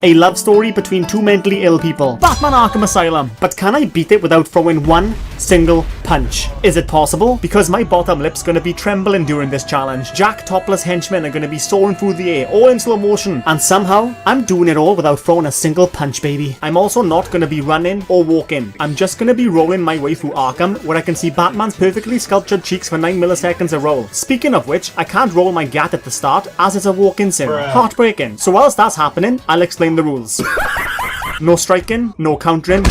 A love story between two mentally ill people. Batman Arkham Asylum. But can I beat it without throwing one single punch? Is it possible? Because my bottom lip's gonna be trembling during this challenge. Jack topless henchmen are gonna be soaring through the air, all in slow motion. And somehow, I'm doing it all without throwing a single punch, baby. I'm also not gonna be running or walking. I'm just gonna be rolling my way through Arkham, where I can see Batman's perfectly sculptured cheeks for 9 milliseconds a roll. Speaking of which, I can't roll my gat at the start, as it's a walk-in sim. Heartbreaking. So whilst that's happening, I'll explain the rules. No striking, no countering,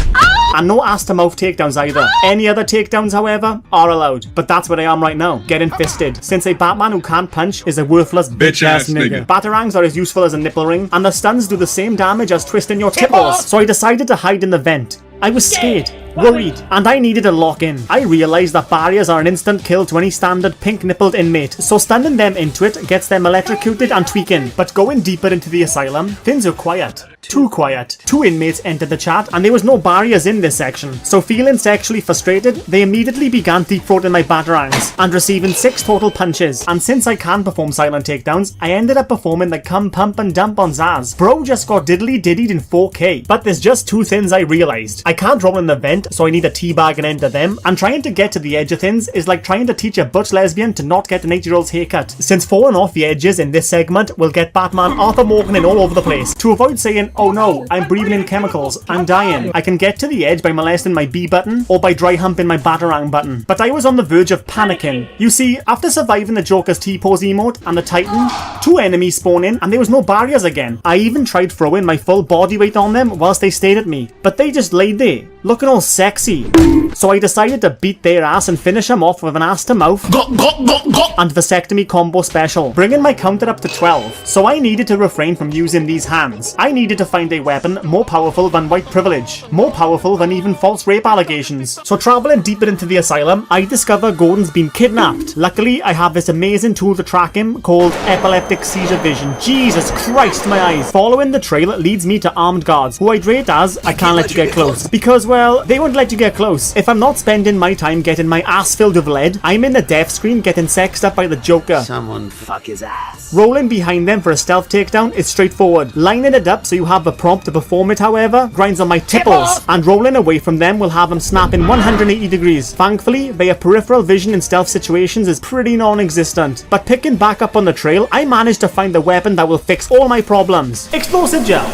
and no ass-to-mouth takedowns either. Any other takedowns, however, are allowed. But that's where I am right now, getting fisted. Since a Batman who can't punch is a worthless bitch-ass nigga. Batarangs are as useful as a nipple ring, and the stuns do the same damage as twisting your tipples. So I decided to hide in the vent. I was scared, worried, and I needed a lock-in. I realised that barriers are an instant kill to any standard pink-nippled inmate, so stunning them into it gets them electrocuted and tweaking. But going deeper into the asylum, things are quiet. Too quiet. 2 inmates entered the chat, and there was no barriers in this section. So feeling sexually frustrated, they immediately began deep-throating my batarangs, and receiving 6 total punches. And since I can perform silent takedowns, I ended up performing the come pump and dump on Zsasz. Bro just got diddly-diddied in 4K. But there's just 2 things I realised. I can't roll in the vent, so I need a teabag and enter them, and trying to get to the edge of things is like trying to teach a butch lesbian to not get an 8-year-old's haircut, since falling off the edges in this segment will get Batman Arthur Morganing all over the place. To avoid saying, oh no, I'm breathing in chemicals, I'm dying, I can get to the edge by molesting my B button, or by dry humping my Batarang button. But I was on the verge of panicking. You see, after surviving the Joker's T-pose emote and the Titan, 2 enemies spawn in, and there was no barriers again. I even tried throwing my full body weight on them whilst they stayed at me, but they just laid there, looking all sexy. So I decided to beat their ass and finish them off with an ass-to-mouth and vasectomy combo special, bringing my counter up to 12. So I needed to refrain from using these hands. I needed to find a weapon more powerful than white privilege, more powerful than even false rape allegations. So travelling deeper into the asylum, I discover Gordon's been kidnapped. Luckily, I have this amazing tool to track him called epileptic seizure vision. Jesus Christ, my eyes. Following the trail leads me to armed guards, who I'd rate as, I can't let you get close. Because, well, they won't let you get close. If I'm not spending my time getting my ass filled with lead, I'm in the death screen getting sexed up by the Joker. Someone fuck his ass. Rolling behind them for a stealth takedown is straightforward. Lining it up so you have the prompt to perform it, however, grinds on my tipples. And rolling away from them will have them snapping 180 degrees. Thankfully, their peripheral vision in stealth situations is pretty non-existent. But picking back up on the trail, I managed to find the weapon that will fix all my problems. Explosive gel.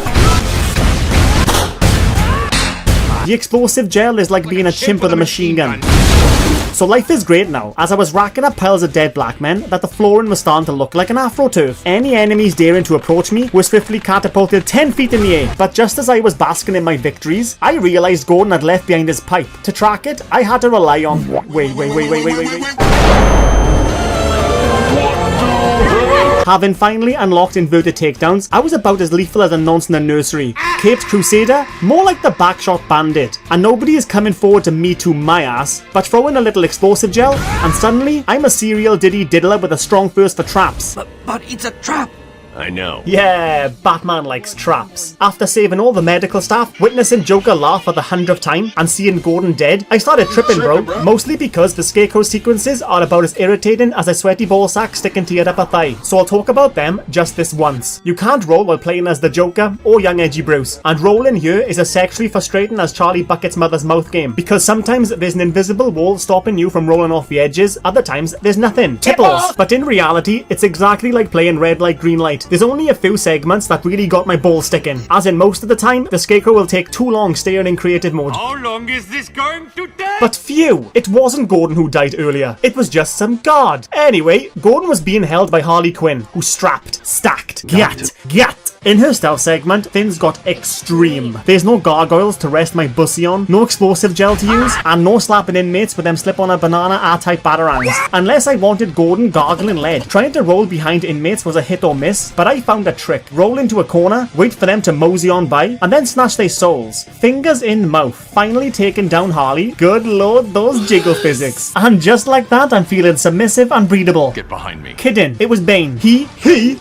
The explosive gel is like being a chimp with a machine gun. So life is great now, as I was racking up piles of dead black men that the flooring was starting to look like an AfroTurf. Any enemies daring to approach me were swiftly catapulted 10 feet in the air. But just as I was basking in my victories, I realised Gordon had left behind his pipe. To track it, I had to rely on... Wait. Having finally unlocked inverted takedowns, I was about as lethal as a nonce in a nursery. Caped Crusader, more like the backshot bandit. And nobody is coming forward to me too my ass, but throw in a little explosive gel, and suddenly, I'm a serial diddy diddler with a strong thirst for traps. But it's a trap. I know. Yeah, Batman likes traps. After saving all the medical staff, witnessing Joker laugh for the 100th time, and seeing Gordon dead, I started tripping, bro. Mostly because the Scarecrow sequences are about as irritating as a sweaty ball sack sticking to your upper thigh. So I'll talk about them just this once. You can't roll while playing as the Joker or young edgy Bruce. And rolling here is as sexually frustrating as Charlie Bucket's mother's mouth game. Because sometimes there's an invisible wall stopping you from rolling off the edges, other times there's nothing. Tipples! But in reality, it's exactly like playing red light, green light. There's only a few segments that really got my balls sticking, as in most of the time, the Scarecrow will take too long staying in creative mode. How long is this going to take? But phew, it wasn't Gordon who died earlier, it was just some guard. Anyway, Gordon was being held by Harley Quinn, who strapped, stacked, gat. In her stealth segment, things got extreme. There's no gargoyles to rest my bussy on, no explosive gel to use, and no slapping inmates with them slip on a banana R-type batarangs. Unless I wanted Gordon gargling lead. Trying to roll behind inmates was a hit or miss, but I found a trick. Roll into a corner, wait for them to mosey on by, and then snatch their souls. Fingers in mouth, finally taking down Harley. Good lord, those jiggle physics. And just like that, I'm feeling submissive and breedable. Get behind me. Kidding, it was Bane. He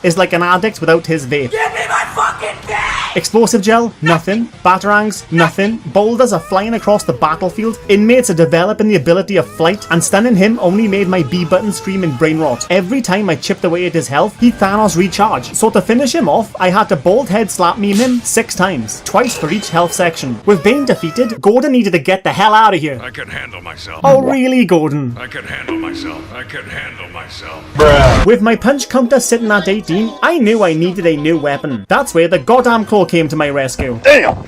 is like an addict without his vape. Give me my fucking gun! Explosive gel, nothing. Batarangs, nothing. Boulders are flying across the battlefield. Inmates are developing the ability of flight, and stunning him only made my B button scream in brain rot. Every time I chipped away at his health, he Thanos recharge. So to finish him off, I had to bald head slap meme him 6 times, twice for each health section. With Bane defeated, Gordon needed to get the hell out of here. I can handle myself. Oh really, Gordon? I can handle myself. I can handle myself. With my punch counter sitting at 18, I knew I needed a new weapon. That's where the goddamn claw came to my rescue. Damn.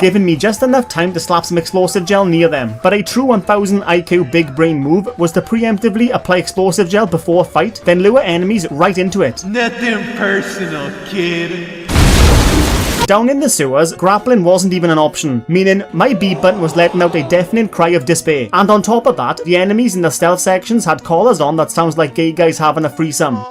Giving me just enough time to slap some explosive gel near them. But a true 1000 IQ big brain move was to preemptively apply explosive gel before a fight, then lure enemies right into it. Nothing personal, kid. Down in the sewers, grappling wasn't even an option, meaning my B button was letting out a deafening cry of despair. And on top of that, the enemies in the stealth sections had collars on that sounds like gay guys having a threesome.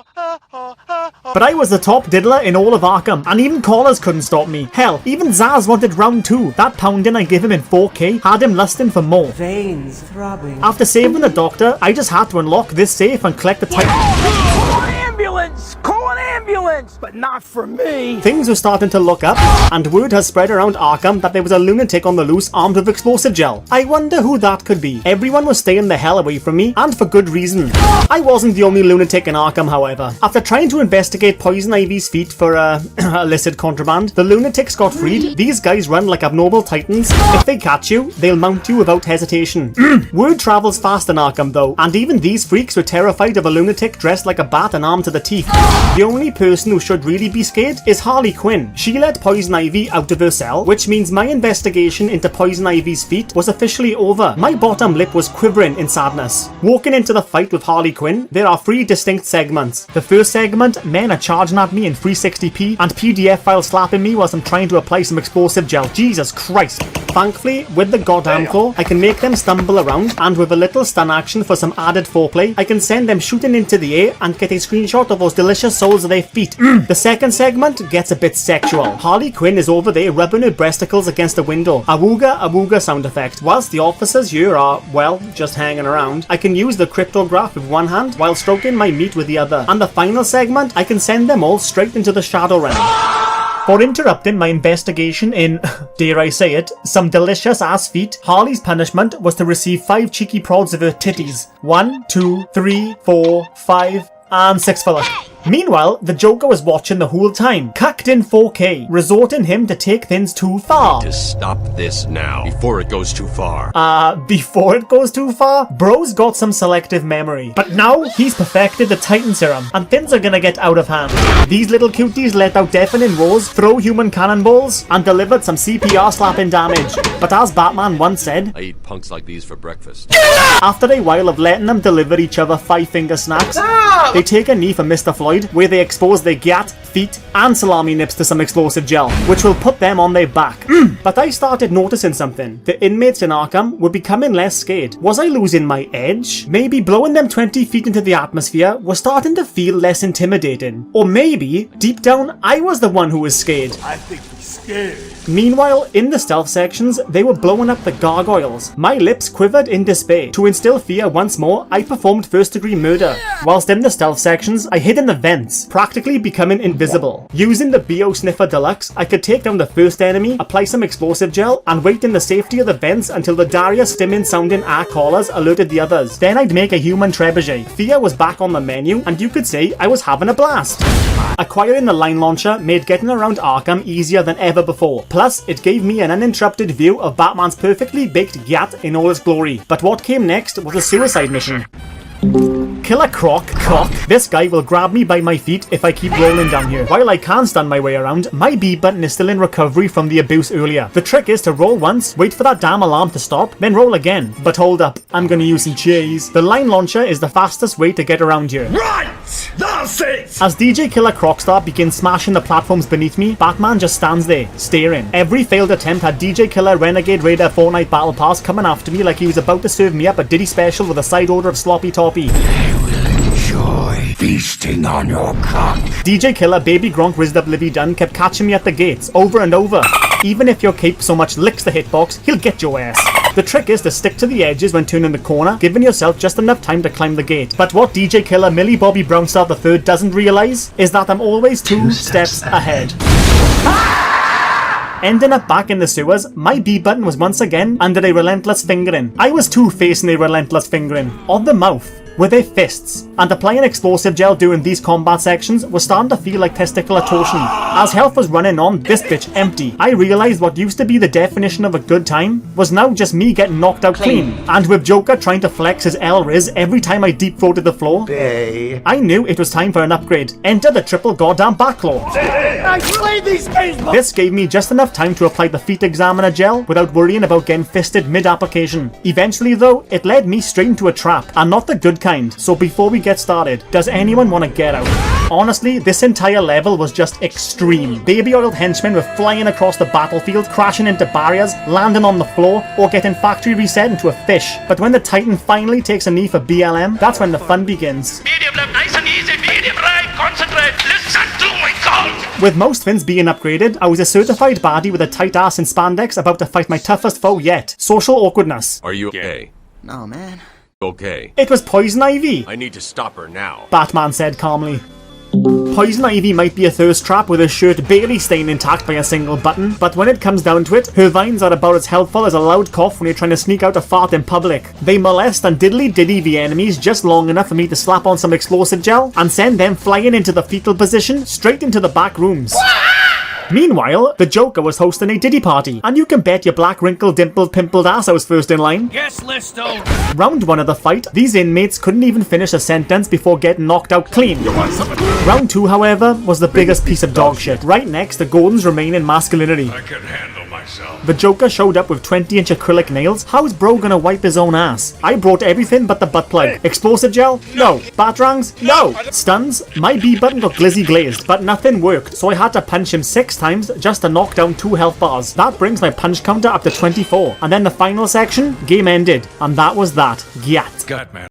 But I was the top diddler in all of Arkham, and even collars couldn't stop me. Hell, even Zsasz wanted round 2. That pounding I gave him in 4K had him lusting for more. Veins throbbing. After saving the doctor, I just had to unlock this safe and collect the titan. Call an ambulance! Call an ambulance! But not for me! Things were starting to look up, and word has spread around Arkham that there was a lunatic on the loose armed with explosive gel. I wonder who that could be. Everyone was staying the hell away from me, and for good reason. I wasn't the only lunatic in Arkham, however. After trying to investigate Poison Ivy's feet for illicit contraband, the lunatics got freed. These guys run like abnormal titans. If they catch you, they'll mount you without hesitation. Word travels fast in Arkham though, and even these freaks were terrified of a lunatic dressed like a bat and armed to the teeth. The only person who should really be scared is Harley Quinn. She let Poison Ivy out of her cell, which means my investigation into Poison Ivy's feet was officially over. My bottom lip was quivering in sadness. Walking into the fight with Harley Quinn, there are 3 distinct segments. The first segment, men are charging at me in 360p and PDF files slapping me whilst I'm trying to apply some explosive gel. Jesus Christ. Thankfully, with the goddamn claw, I can make them stumble around, and with a little stun action for some added foreplay, I can send them shooting into the air and get a screenshot of those delicious soles of their feet. The second segment gets a bit sexual. Harley Quinn is over there rubbing her breasticles against the window. Awooga awooga sound effect. Whilst the officers here are, well, just hanging around, I can use the cryptograph with one hand while stroking my meat with the other. And the final segment, I can send them all straight into the Shadow Realm. For interrupting my investigation in, dare I say it, some delicious ass feet, Harley's punishment was to receive 5 cheeky prods of her titties. 1, 2, 3, 4, 5, and 6 for luck. Meanwhile, the Joker was watching the whole time, cucked in 4K, resorting him to take things too far. To stop this now, before it goes too far. Before it goes too far? Bro's got some selective memory. But now, he's perfected the Titan Serum, and things are gonna get out of hand. These little cuties let out deafening roars, throw human cannonballs, and delivered some CPR slapping damage. But as Batman once said, I eat punks like these for breakfast. after a while of letting them deliver each other 5-finger snacks, they take a knee for Mr. Floyd, where they expose their gat, feet, and salami nips to some explosive gel, which will put them on their back. But I started noticing something. The inmates in Arkham were becoming less scared. Was I losing my edge? Maybe blowing them 20 feet into the atmosphere was starting to feel less intimidating. Or maybe, deep down, I was the one who was scared. I think he's scared. Meanwhile, in the stealth sections, they were blowing up the gargoyles. My lips quivered in despair. To instill fear once more, I performed first-degree murder. Whilst in the stealth sections, I hid in the vents, practically becoming invisible. Using the BO Sniffer Deluxe, I could take down the first enemy, apply some explosive gel, and wait in the safety of the vents until the Darius stimming sounding air callers alerted the others. Then I'd make a human trebuchet. Fear was back on the menu, and you could say I was having a blast. Acquiring the line launcher made getting around Arkham easier than ever before. Plus, it gave me an uninterrupted view of Batman's perfectly baked gat in all its glory. But what came next was a suicide mission. Killer Croc. This guy will grab me by my feet if I keep rolling down here. While I can stand my way around, my B button is still in recovery from the abuse earlier. The trick is to roll once, wait for that damn alarm to stop, then roll again. But hold up, I'm gonna use some cheese. The line launcher is the fastest way to get around here. Right! That's it! As DJ Killer Crocstar begins smashing the platforms beneath me, Batman just stands there, staring. Every failed attempt had DJ Killer Renegade Raider Fortnite Battle Pass coming after me like he was about to serve me up a Diddy special with a side order of sloppy toppy. Enjoy feasting on your cock. DJ Killer Baby Gronk Rizzed Up Libby Dunn kept catching me at the gates, over and over. Even if your cape so much licks the hitbox, he'll get your ass. The trick is to stick to the edges when turning the corner, giving yourself just enough time to climb the gate. But what DJ Killer Millie Bobby Brownstar III doesn't realise is that I'm always two steps ahead. Ending up back in the sewers, my B button was once again under a relentless fingering. I was two-facing a relentless fingering. On the mouth. With their fists, and applying explosive gel during these combat sections was starting to feel like testicular torsion. As health was running on, this bitch empty. I realised what used to be the definition of a good time was now just me getting knocked out clean. And with Joker trying to flex his L-Riz every time I deep-throated the floor, I knew it was time for an upgrade. Enter the triple goddamn backlaw. I played these games. This gave me just enough time to apply the feet examiner gel without worrying about getting fisted mid-application. Eventually though, it led me straight into a trap, and not the good kind. So before we get started, does anyone want to get out? Honestly, this entire level was just extreme. Baby oiled henchmen were flying across the battlefield, crashing into barriers, landing on the floor, or getting factory reset into a fish. But when the Titan finally takes a knee for BLM, that's when the fun begins. Medium left, nice and easy. Medium right, concentrate. Listen to my call. With most fins being upgraded, I was a certified baddie with a tight ass and spandex about to fight my toughest foe yet. Social awkwardness. Are you okay? No, man. Okay. It was Poison Ivy, I need to stop her now. Batman said calmly. Poison Ivy might be a thirst trap with her shirt barely staying intact by a single button, but when it comes down to it, her vines are about as helpful as a loud cough when you're trying to sneak out a fart in public. They molest and diddly-diddy the enemies just long enough for me to slap on some explosive gel and send them flying into the fetal position straight into the back rooms. Meanwhile, the Joker was hosting a diddy party, and you can bet your black wrinkled dimpled pimpled ass I was first in line. Yes, Listo. Round 1 of the fight, these inmates couldn't even finish a sentence before getting knocked out clean. Round 2, however, was the biggest piece of dog shit, right next to Gordon's remaining masculinity. I can handle myself. The Joker showed up with 20-inch acrylic nails. How's bro gonna wipe his own ass? I brought everything but the butt plug. Explosive gel? No. Batarangs? No. Stuns? My B button got glizzy glazed, but nothing worked, so I had to punch him 6 times just to knock down 2 health bars. That brings my punch counter up to 24. And then the final section, game ended. And that was that. Gyat. Gut, man.